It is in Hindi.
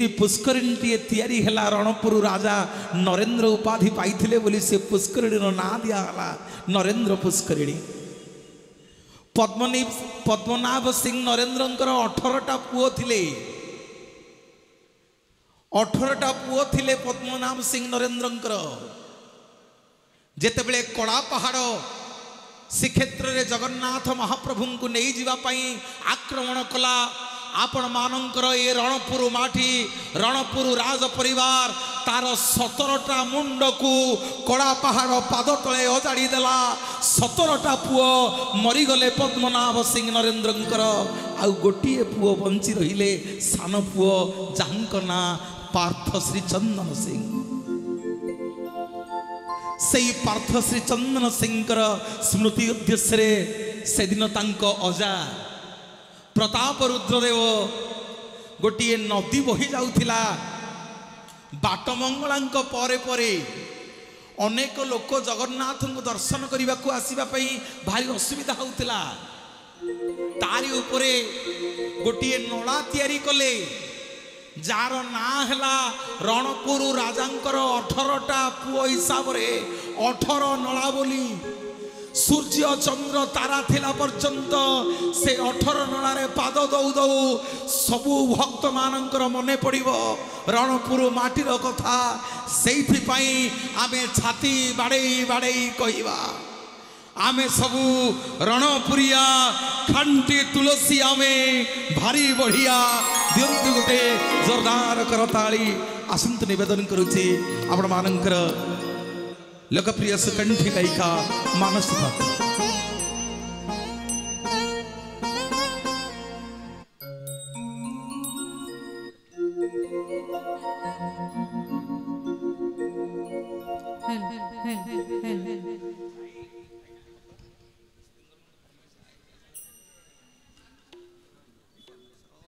पुष्करिणी तैयारी है रणपुर राजा नरेंद्र उपाधि पाई बोली से पुष्करिणी ना दिहला नरेंद्र पुष्करिणी। पद्मनाभ सिंह नरेंद्र 18टा पुओ थिले 18टा पुओ थिले पद्मनाभ सिंह नरेंद्र जेतेबेले कड़ा पहाड़ श्रीक्षेत्र में जगन्नाथ महाप्रभु को नहीं जावाई आक्रमण कला आपण मानकर ये रणपुर माटी रणपुर राज परिवार तार 17टा मुंड को कड़ा पहाड़ पाद तले अजाड़ी देला 17टा पुओ मरीगले पद्मनाभ सिंह नरेंद्र आउ गोटे पुओ बंची रहिले सान पुओ जहाँ ना पार्थ श्री चंदन सिंह। से पार्थ श्री चंदन सिंह स्मृति उद्देश्य से दिन तांको अजा प्रताप रुद्रदेव गोटे नदी बही जाउथिला बाटमंगला परे परे अनेक लोक जगन्नाथ को दर्शन करने को आसवा भारी असुविधा होता तारी उपरे गोटे नला तैयारी कले जार ना है रणपुर राजांकर 18टा पुओ हिसाब रे 18 नला बोली सूर्य चंद्र तारा थिला पर्यंत से 18 नलारे पाद दौ दौ सबु भक्त मानकर मने पड़िबो रणपुर माटीर कथा सेइथिपाई आमे छाती बाड़ेई बाड़ेई कहिबा आमे सबु रणपुरिया खांटी तुलसी आमे भारी बढ़िया दियंतु गोटे जोरदार करताली आसंत निवेदन करुचे आपण मानकर लोकप्रिय सुकंठी गायिका मानस पात्र।